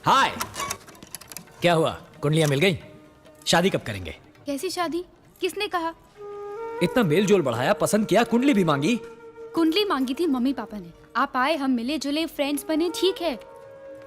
हाय, क्या हुआ? कुंडलियां मिल गई? शादी कब करेंगे? कैसी शादी? किसने कहा? इतना मेल जोल बढ़ाया, पसंद किया, कुंडली भी मांगी। कुंडली मांगी थी मम्मी पापा ने। आप आए, हम मिले जुले, फ्रेंड्स बने, ठीक है,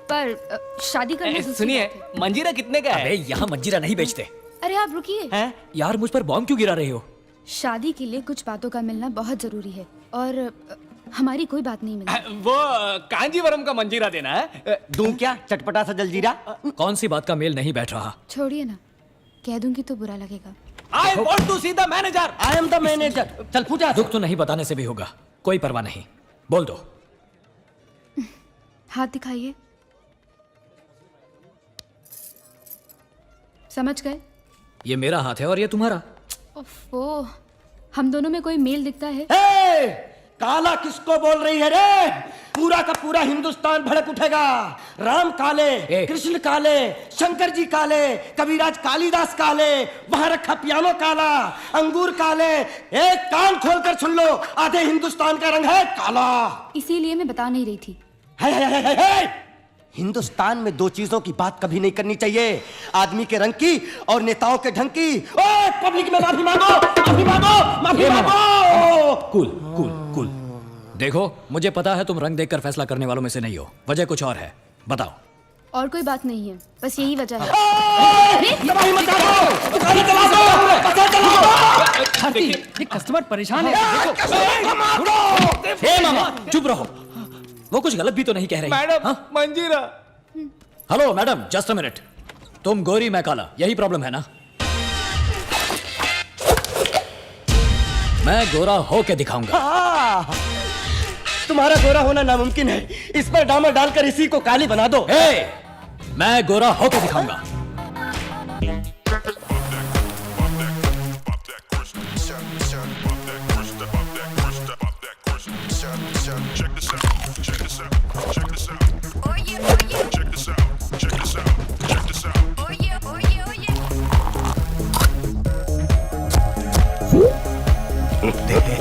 पर शादी करना दूसरी सुनिए, बात है। मंजीरा कितने का है? अबे यहाँ मंजीरा नहीं बेचते। अरे आप रुकिए। हैं? यार मुझ पर बॉम्ब क्यों गिरा रहे हो? शादी के लिए कुछ बातों का मिलना बहुत जरूरी है और हमारी कोई बात नहीं मिली। वो कांजीवरम का मंजीरा देना है। दूं क्या चटपटा सा जलजीरा? कौन सी बात का मेल नहीं बैठ रहा? छोड़िए ना, कह दूंगी तो बुरा लगेगा। I want to see the manager. I am the manager. चल पूछा। दुख तो नहीं बताने से भी होगा, कोई परवाह नहीं, बोल दो। हाथ दिखाइए। समझ गए? ये मेरा हाथ है और ये तुम्हारा। ओफो, हम दोनों में कोई मेल दिखता है? ए, काला किसको बोल रही है रे? पूरा का पूरा हिंदुस्तान भड़क उठेगा। राम काले, कृष्ण काले, शंकर जी काले, कबीराज कालिदास काले, वहां रखा पियानो काला, अंगूर काले। एक कान खोलकर सुन लो, आधे हिंदुस्तान का रंग है काला। इसीलिए मैं बता नहीं रही थी। है। हिंदुस्तान में दो चीजों की बात कभी नहीं करनी चाहिए, आदमी के रंग की और नेताओं के ढंग की। ओए पब्लिक में माफी मांगो, माफी मांगो, माफी मांगो। Cool cool cool. देखो, मुझे पता है तुम रंग देखकर फैसला करने वालों में से नहीं हो, वजह कुछ और है, बताओ। और कोई बात नहीं है, बस यही वजह है। तबाही मचा दो, दुकानें जला दो, पता चला। ये कस्टमर परेशान है। हे मामा, चुप रहो, वो कुछ गलत भी तो नहीं कह रही। मैडम, हाँ? मंजीरा। Hello madam, just a minute. तुम गोरी, मैं काला, यही प्रॉब्लम है ना? मैं गोरा हो के दिखाऊंगा। तुम्हारा गोरा होना नामुमकिन है, इस पर डामर डालकर इसी को काली बना दो। हे, मैं गोरा हो के दिखाऊंगा।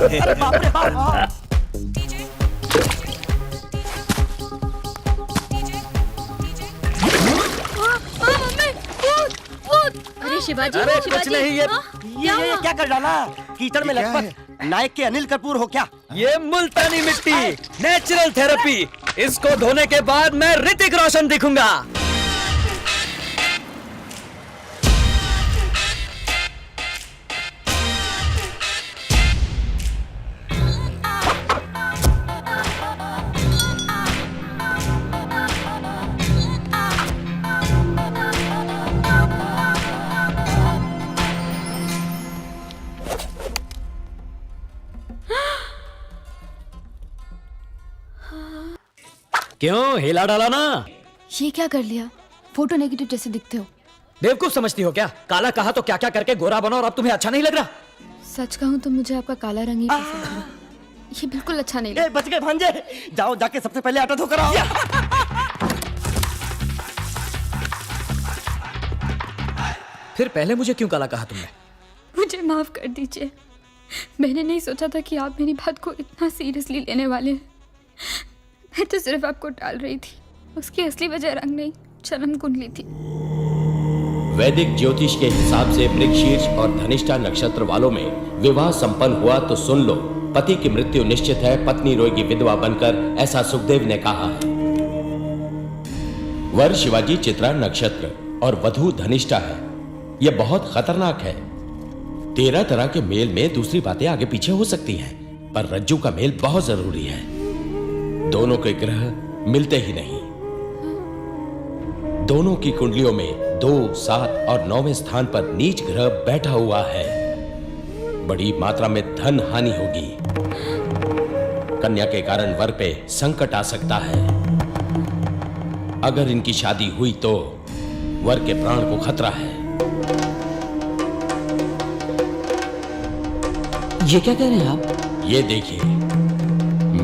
अरे बाप रे बाप। अरे शिवाजी, अरे कुछ शिवाजी, नहीं, ये हुआ? क्या कर डाला? कीचड़ में लटपट नायक के अनिल कपूर हो क्या? ये मुल्तानी मिट्टी, नेचुरल थेरेपी। इसको धोने के बाद मैं ऋतिक रोशन दिखूंगा। क्यों, हिला डाला ना? ये क्या कर लिया? फोटो नेगेटिव जैसे दिखते हो। बेवकूफ समझती हो क्या? काला कहा तो क्या क्या करके गोरा बना और अब तुम्हें अच्छा नहीं लग रहा? सच कहूँ तो मुझे आपका काला रंग ही पसंद है। ये बिल्कुल अच्छा नहीं लगा। बच गए भांजे, जाओ जाके सबसे पहले आटा धोकर आओ। फिर पहले मुझे क्यों काला कहा तुमने? मुझे माफ कर दीजिए, मैंने नहीं सोचा था कि आप मेरी बात को इतना सीरियसली लेने वाले हैं। मैं तो सिर्फ आपको टाल रही थी, उसकी असली वजह रंग नहीं, जन्म कुंडली थी। वैदिक ज्योतिष के हिसाब से मृगशीर्ष और धनिष्ठा नक्षत्र वालों में विवाह संपन्न हुआ तो सुन लो, पति की मृत्यु निश्चित है, पत्नी रोएगी विधवा बनकर, ऐसा सुखदेव ने कहा है। वर शिवाजी चित्रा नक्षत्र और वधू धनिष्ठा है। यह बहुत खतरनाक है। 13 तरह के मेल में दूसरी बातें आगे पीछे हो सकती हैं, पर रज्जू का मेल बहुत जरूरी है। दोनों के ग्रह मिलते ही नहीं। दोनों की कुंडलियों में 2, 7 और 9वें स्थान पर नीच ग्रह बैठा हुआ है। बड़ी मात्रा में धन हानि होगी। कन्या के कारण वर पे संकट आ सकता है। अगर इनकी शादी हुई तो वर के प्राण को खतरा है। ये क्या कह रहे हैं आप? ये देखिए,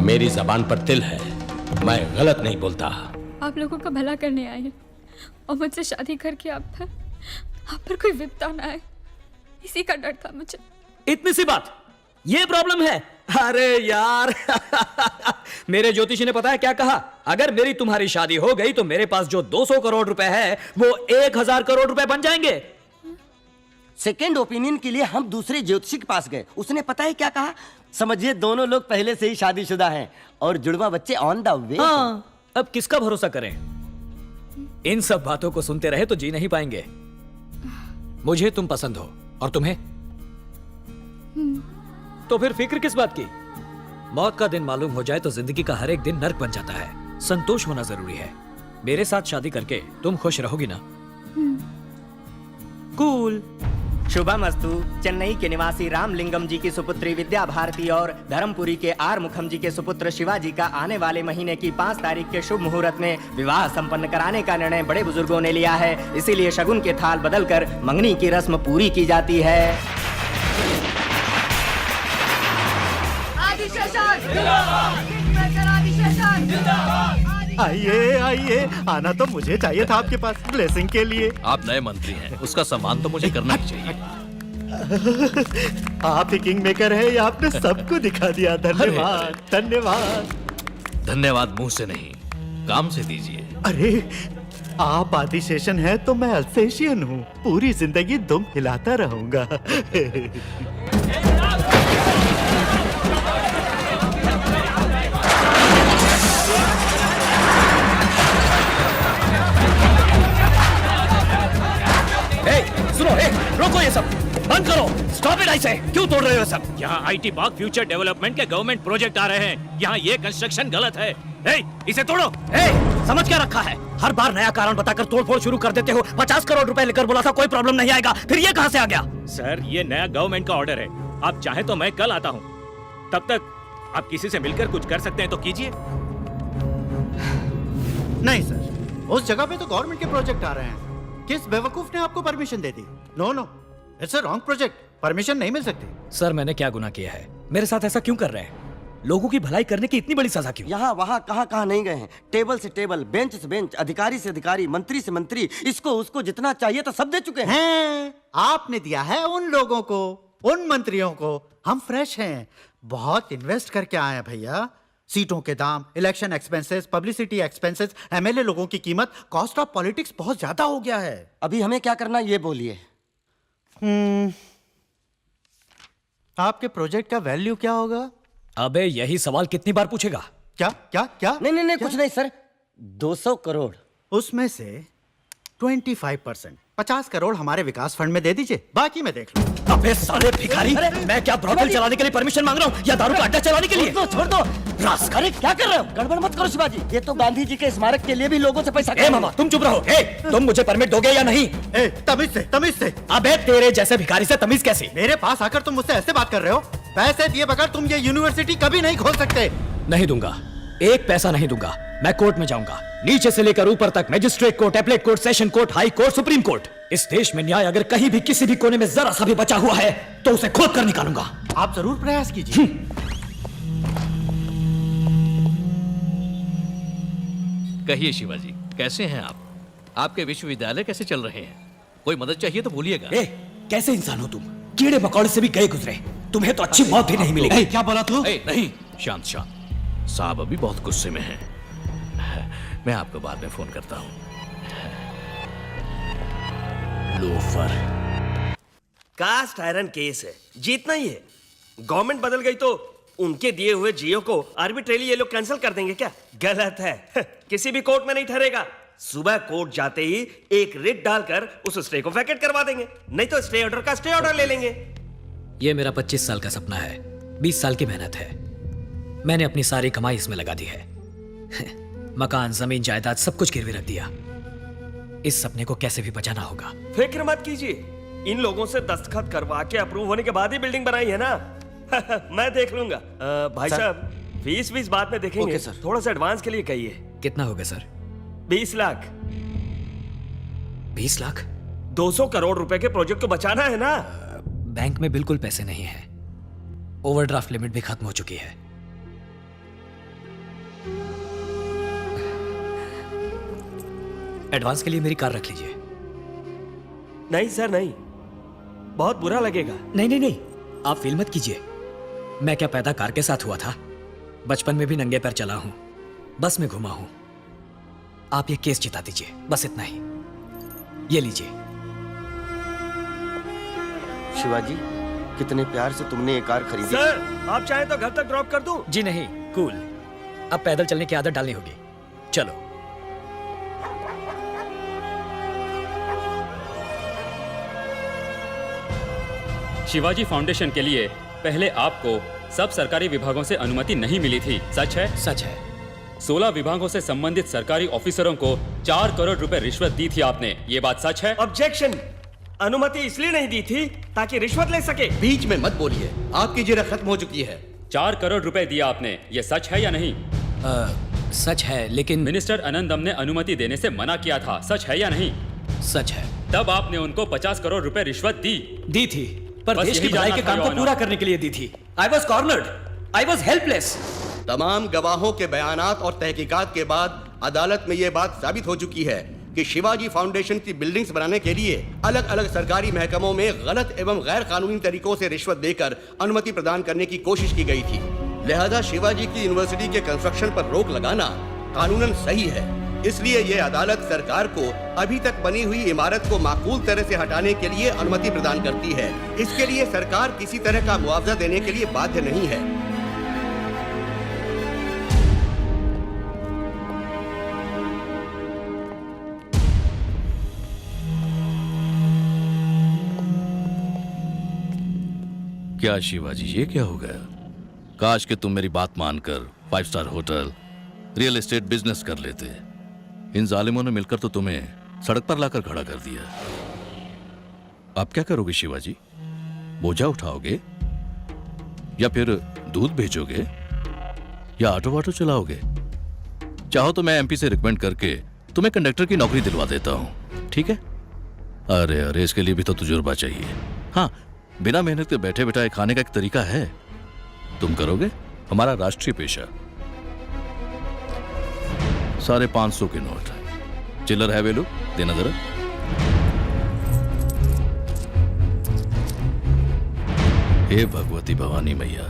मेरी जबान पर तिल है, मैं गलत नहीं बोलता। आप लोगों का भला करने आए हैं और मुझसे शादी करके आप पर कोई विपदा ना आए, इसी का डर था मुझे। इतनी सी बात, ये प्रॉब्लम है? अरे यार मेरे ज्योतिषी ने पता है क्या कहा? अगर मेरी तुम्हारी शादी हो गई तो मेरे पास जो 200 करोड़ रुपए है वो 1000 करोड़ रुपए बन जाएंगे। सेकेंड ओपिनियन के लिए हम दूसरे ज्योतिषी के पास गए। उसने पता है क्या कहा? समझिए दोनों लोग पहले से ही शादीशुदा हैं और जुड़वा बच्चे ऑन द वे। हाँ, अब किसका भरोसा करें? इन सब बातों को सुनते रहे तो जी नहीं पाएंगे। मुझे तुम पसंद हो और तुम्हें? तो फिर फिक्र किस बात की? मौत का दिन मालूम हो जाए तो जिंदगी का हर एक दिन नर्क बन जाता है। संतोष होना जरूरी है। मेरे साथ शादी करके तुम खुश रहोगी ना? कूल। शुभमस्तु। चेन्नई के निवासी रामलिंगम जी की सुपुत्री विद्या भारती और धर्मपुरी के आर मुखम जी के सुपुत्र शिवाजी का आने वाले महीने की 5 तारीख के शुभ मुहूर्त में विवाह संपन्न कराने का निर्णय बड़े बुजुर्गों ने लिया है। इसीलिए शगुन के थाल बदलकर मंगनी की रस्म पूरी की जाती है। आइए आइए, आना तो मुझे चाहिए था आपके पास ब्लेसिंग के लिए। आप नए मंत्री हैं, उसका सम्मान तो मुझे करना ही चाहिए। आप ही किंग मेकर है, ये आपने सबको दिखा दिया। धन्यवाद धन्यवाद। धन्यवाद मुंह से नहीं, काम से दीजिए। अरे आप आदिशेषन है तो मैं अल्सेशियन हूँ, पूरी जिंदगी दुम हिलाता रहूंगा। सुनो, रोको ये सब, बंद करो, स्टॉप इट। ऐसे क्यों तोड़ रहे हो सब? यहाँ आईटी पार्क फ्यूचर डेवलपमेंट के गवर्नमेंट प्रोजेक्ट आ रहे हैं, यहाँ ये कंस्ट्रक्शन गलत है। इसे तोड़ो। समझ क्या रखा है? हर बार नया कारण बताकर तोड़फोड़ शुरू कर देते हो। 50 करोड़ रुपए लेकर बोला था कोई प्रॉब्लम नहीं आएगा, फिर ये कहां से आ गया? सर ये नया गवर्नमेंट का ऑर्डर है, आप चाहे तो मैं कल आता हूँ, तब तक आप किसी से मिलकर कुछ कर सकते हैं तो कीजिए। नहीं सर, उस जगह पे तो गवर्नमेंट के प्रोजेक्ट आ रहे हैं। किस बेवकूफ ने आपको परमिशन दे दी? No no, it's a wrong project, permission नहीं मिल सकती। सर मैंने क्या गुनाह किया है? मेरे साथ ऐसा क्यों कर रहे हैं? लोगों की भलाई करने की इतनी बड़ी सजा क्यों? यहाँ वहाँ कहाँ नहीं गए हैं। टेबल से टेबल, बेंच से बेंच, अधिकारी से अधिकारी, मंत्री से मंत्री, इसको उसको जितना चाहिए तो सब दे चुके हैं। आपने दिया है उन लोगों को, उन मंत्रियों को। हम फ्रेश हैं, बहुत इन्वेस्ट करके आए हैं भैया। सीटों के दाम, election expenses, publicity expenses, MLA लोगों की कीमत, कॉस्ट ऑफ पॉलिटिक्स बहुत ज्यादा हो गया है। अभी हमें क्या करना ये बोलिए। आपके प्रोजेक्ट का वैल्यू क्या होगा? अबे यही सवाल कितनी बार पूछेगा? क्या क्या क्या? नहीं कुछ नहीं सर, 200 करोड़। उसमें से 25%, 50 करोड़ हमारे विकास फंड में दे दीजिए, बाकी मैं देख लूं। अबे साले भिखारी, मैं क्या ब्रॉथल चलाने के लिए परमिशन मांग रहा हूँ या दारू का अड्डा चलाने के लिए? छोड़ दो। अरे क्या कर रहे हो? गड़बड़ मत करो शिवाजी, ये तो गांधी जी के स्मारक के लिए भी लोगों से पैसा। ए मामा तुम चुप रहो। तुम मुझे परमिट दोगे या नहीं? तमीज से। अबे तेरे जैसे भिखारी से तमीज कैसे? मेरे पास आकर तुम मुझसे ऐसे बात कर रहे हो? पैसे दिए बगैर तुम ये यूनिवर्सिटी कभी नहीं खोल सकते। नहीं दूंगा, एक पैसा नहीं दूंगा। मैं कोर्ट में जाऊंगा, नीचे से लेकर ऊपर तक, magistrate court, appellate court, session court, high court, supreme court. इस देश में न्याय अगर कहीं भी किसी भी कोने में जरा सा भी बचा हुआ है तो उसे खोद कर निकालूंगा। आप जरूर प्रयास कीजिए। कहिए शिवाजी, कैसे हैं आप? आपके विश्वविद्यालय कैसे चल रहे हैं? कोई मदद चाहिए तो बोलिएगा। कैसे इंसान हो तुम? कीड़े मकोड़े से भी गए गुजरे, तुम्हें तो अच्छी मौत भी नहीं मिलेगी। क्या बोला तू? नहीं, शांत शांत। साहब अभी बहुत गुस्से में हैं। मैं आपको बाद में फोन करता हूँ। लोफर। कास्ट आयरन केस है, जीतना ही है। गवर्नमेंट बदल गई तो उनके दिए हुए जियो को आर्बिट्रेली ये लोग कैंसिल कर देंगे क्या? गलत है। किसी भी कोर्ट में नहीं ठहरेगा। सुबह कोर्ट जाते ही एक रिट डालकर उस स्टे को वैकेट करवा देंगे, नहीं तो स्टे ऑर्डर का स्टे ऑर्डर ले लेंगे। ये मेरा 25 साल का सपना है, 20 साल की मेहनत है। मैंने अपनी सारी कमाई इसमें लगा दी है। मकान, जमीन, जायदाद सब कुछ गिरवी रख दिया। इस सपने को कैसे भी बचाना होगा। फिक्र मत कीजिए, इन लोगों से दस्तखत करवा के अप्रूव होने के बाद ही बिल्डिंग बनाई है ना। मैं देख लूंगा। भाई साहब, फीस बाद में देखेंगे। Okay sir. थोड़ा सा एडवांस के लिए कहिए। कितना होगा सर? 20 लाख। 20 लाख? 200 करोड़ रुपए के प्रोजेक्ट को बचाना है ना। बैंक में बिल्कुल पैसे नहीं है, ओवरड्राफ्ट लिमिट भी खत्म हो चुकी है। एडवांस के लिए मेरी कार रख लीजिए। नहीं सर नहीं, बहुत बुरा लगेगा। नहीं, आप फील मत कीजिए। मैं क्या पैदा कार के साथ हुआ था? बचपन में भी नंगे पैर चला हूं, बस में घुमा हूं। आप ये केस जिता दीजिए, बस इतना ही। ये लीजिए। शिवाजी, कितने प्यार से तुमने ये कार खरीदी। सर, आप चाहें तो घर तक ड्रॉप कर दूं? जी नहीं, कूल। अब पैदल चलने की आदत डालनी होगी। चलो। शिवाजी फाउंडेशन के लिए पहले आपको सब सरकारी विभागों से अनुमति नहीं मिली थी, सच है? सच है। 16 विभागों से संबंधित सरकारी ऑफिसरों को 4 करोड़ रुपए रिश्वत दी थी आपने, ये बात सच है? ऑब्जेक्शन। अनुमति इसलिए नहीं दी थी ताकि रिश्वत ले सके। बीच में मत बोलिए, आपकी जिरह खत्म हो चुकी है। 4 करोड़ रुपए दिया आपने, ये सच है या नहीं? सच है, लेकिन मिनिस्टर अनंदम ने अनुमति देने से मना किया था, सच है या नहीं? सच है। तब आपने उनको 50 करोड़ रुपए रिश्वत दी थी, पर बस देश की यही भलाई जानना के था, काम को योर पूरा ऑनर। करने के लिए दी थी। I was cornered, I was helpless. तमाम गवाहों के बयानात और तहकीकात के बाद अदालत में यह बात साबित हो चुकी है कि शिवाजी फाउंडेशन की बिल्डिंग्स बनाने के लिए अलग अलग सरकारी महकमों में गलत एवं गैर कानूनी तरीकों से रिश्वत देकर अनुमति प्रदान करने की कोशिश की गई थी। लिहाजा शिवाजी की यूनिवर्सिटी के कंस्ट्रक्शन पर रोक लगाना कानूनन सही है। इसलिए यह अदालत सरकार को अभी तक बनी हुई इमारत को माकूल तरह से हटाने के लिए अनुमति प्रदान करती है। इसके लिए सरकार किसी तरह का मुआवजा देने के लिए बाध्य नहीं है। क्या शिवाजी, ये क्या हो गया? काश कि तुम मेरी बात मानकर 5 star hotel, real estate business कर लेते। इन जालिमों ने मिलकर तो तुम्हें सड़क पर लाकर खड़ा कर दिया। अब क्या करोगे शिवाजी? बोझा उठाओगे या फिर दूध बेचोगे या ऑटो वाटो चलाओगे? चाहो तो मैं एमपी से रिकमेंड करके तुम्हें कंडक्टर की नौकरी दिलवा देता हूं, ठीक है? अरे अरे, इसके लिए भी तो तजुर्बा चाहिए। हाँ, बिना मेहनत के बैठे बैठाए खाने का एक तरीका है, तुम करोगे? हमारा राष्ट्रीय पेशा। 550 के नोट, चिल्लर है वेलू, देना जरा। हे भगवती भवानी मैया,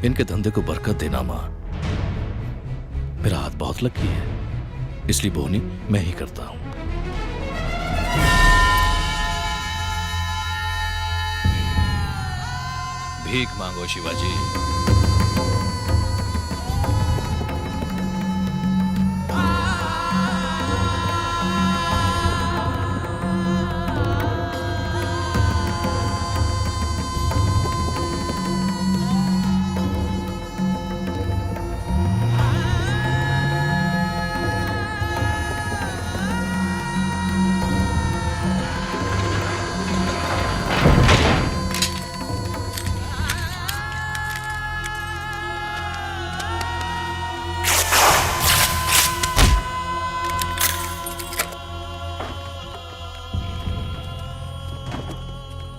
इनके धंधे को बरकत देना मां। मेरा हाथ बहुत लकी है, इसलिए बोनी मैं ही करता हूं। भीख मांगो शिवाजी।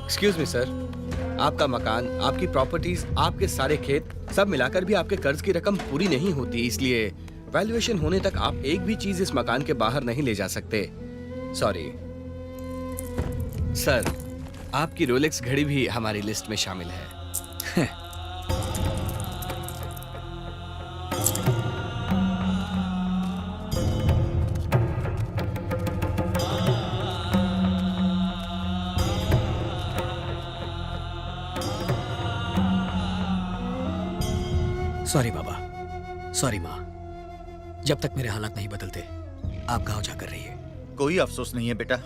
एक्सक्यूज मी सर, आपका मकान, आपकी प्रॉपर्टीज, आपके सारे खेत सब मिलाकर भी आपके कर्ज की रकम पूरी नहीं होती, इसलिए वैल्यूएशन होने तक आप एक भी चीज इस मकान के बाहर नहीं ले जा सकते। सॉरी सर, आपकी रोलेक्स घड़ी भी हमारी लिस्ट में शामिल है। सॉरी बाबा, सॉरी माँ। जब तक मेरे हालात नहीं बदलते आप गाँव जाकर रहिए। कोई अफसोस नहीं है बेटा,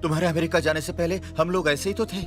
तुम्हारे अमेरिका जाने से पहले हम लोग ऐसे ही तो थे।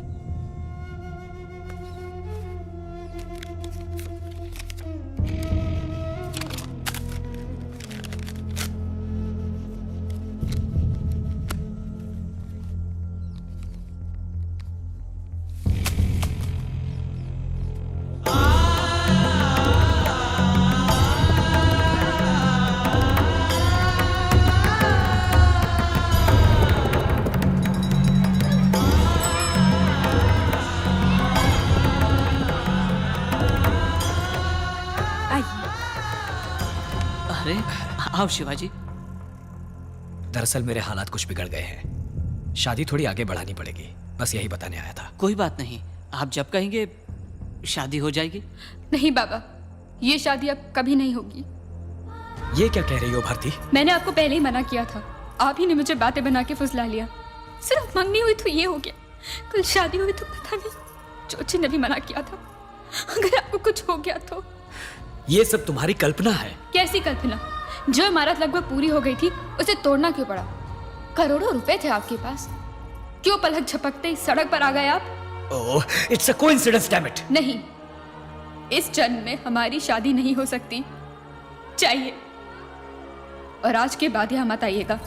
आओ शिवाजी। दरअसल मेरे हालात कुछ बिगड़ गए हैं, शादी थोड़ी आगे बढ़ानी पड़ेगी, बस यही बताने आया था। कोई बात नहीं, आप जब कहेंगे शादी हो जाएगी। नहीं बाबा, ये शादी अब कभी नहीं होगी। ये क्या कह रही हो भारती? मैंने आपको पहले ही मना किया था, आप ही ने मुझे बातें बना के फुसला लिया। सिर्फ मंगनी हुई तो ये हो गया, कल शादी हुई तो पता नहीं। जोची ने भी मना किया था, अगर आपको कुछ हो गया तो। ये सब तुम्हारी कल्पना है। कैसी कल्पना? जो इमारत लगभग पूरी हो गई थी उसे तोड़ना क्यों पड़ा? करोड़ों रुपए थे आपके पास, क्यों पलक झपकते ही सड़क पर आ गए आप? Oh, it's a coincidence, damn it. नहीं, इस जन्म में हमारी शादी नहीं हो सकती। चाहिए, और आज के बाद यहाँ मत आइएगा।